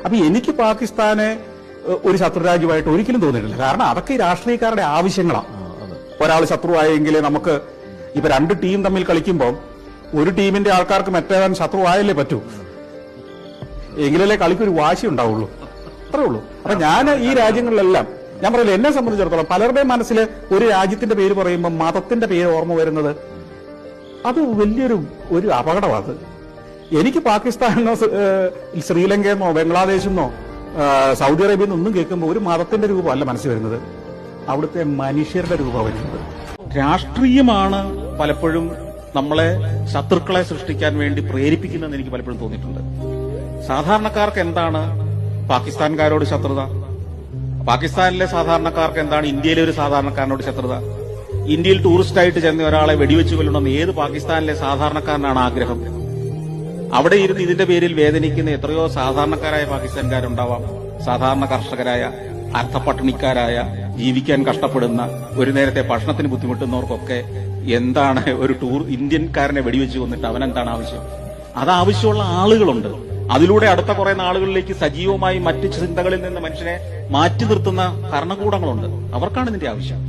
അപ്പൊ എനിക്ക് പാകിസ്ഥാനെ ഒരു ശത്രുരാജ്യമായിട്ട് ഒരിക്കലും തോന്നിയിട്ടില്ല. കാരണം അതൊക്കെ ഈ രാഷ്ട്രീയക്കാരുടെ ആവശ്യങ്ങളാണ്. ഒരാൾ ശത്രുവായെങ്കിലേ നമുക്ക് ഇപ്പൊ രണ്ട് ടീം തമ്മിൽ കളിക്കുമ്പോൾ ഒരു ടീമിന്റെ ആൾക്കാർക്ക് മറ്റേവൻ ശത്രുവായല്ലേ പറ്റൂ, എങ്കിലല്ലേ കളിക്കൊരു വാശി ഉണ്ടാവുള്ളൂ. അത്രേ ഉള്ളൂ. അപ്പൊ ഞാൻ ഈ രാജ്യങ്ങളിലെല്ലാം ഞാൻ പറയില്ല, എന്നെ സംബന്ധിച്ചിടത്തോളം പലരുടെയും മനസ്സിൽ ഒരു രാജ്യത്തിന്റെ പേര് പറയുമ്പോൾ മതത്തിന്റെ പേര് ഓർമ്മ വരുന്നത് അത് വലിയൊരു അപകടമാണ്. എനിക്ക് പാകിസ്ഥാനെന്നോ ശ്രീലങ്കയെന്നോ ബംഗ്ലാദേശെന്നോ സൗദി അറേബ്യയിൽ നിന്നൊന്നും കേൾക്കുമ്പോൾ ഒരു മതത്തിന്റെ രൂപമല്ല മനസ്സിൽ വരുന്നത്, അവിടുത്തെ മനുഷ്യരുടെ രൂപമാണ് വരുന്നത്. രാഷ്ട്രീയമാണ് പലപ്പോഴും നമ്മളെ ശത്രുക്കളെ സൃഷ്ടിക്കാൻ വേണ്ടി പ്രേരിപ്പിക്കുന്നതെന്ന് എനിക്ക് പലപ്പോഴും തോന്നിയിട്ടുണ്ട്. സാധാരണക്കാർക്ക് എന്താണ് പാകിസ്ഥാൻകാരോട് ശത്രുത? പാകിസ്ഥാനിലെ സാധാരണക്കാർക്ക് എന്താണ് ഇന്ത്യയിലെ ഒരു സാധാരണക്കാരനോട് ശത്രുത? ഇന്ത്യയിൽ ടൂറിസ്റ്റായിട്ട് ചെന്ന ഒരാളെ വെടിവെച്ച് കൊല്ലണമെന്ന് ഏത് പാകിസ്ഥാനിലെ സാധാരണക്കാരനാണ് ആഗ്രഹം? അവിടെ ഇരുന്ന് ഇതിന്റെ പേരിൽ വേദനിക്കുന്ന എത്രയോ സാധാരണക്കാരായ പാകിസ്ഥാൻകാരുണ്ടാവാം. സാധാരണ കർഷകരായ, അർത്ഥപട്ടിണിക്കാരായ, ജീവിക്കാൻ കഷ്ടപ്പെടുന്ന, ഒരു നേരത്തെ ഭക്ഷണത്തിന് ബുദ്ധിമുട്ടുന്നവർക്കൊക്കെ എന്താണ് ഒരു ഇന്ത്യൻകാരനെ വെടിവെച്ച് കൊന്നിട്ട് അവനെന്താണ് ആവശ്യം? അതാവശ്യമുള്ള ആളുകളുണ്ട്. അതിലൂടെ അടുത്ത കുറെ നാളുകളിലേക്ക് സജീവമായി മറ്റ് ചിന്തകളിൽ നിന്ന് മനുഷ്യനെ മാറ്റി നിർത്തുന്ന ഭരണകൂടങ്ങളുണ്ട്. അവർക്കാണ് ഇതിന്റെ ആവശ്യം.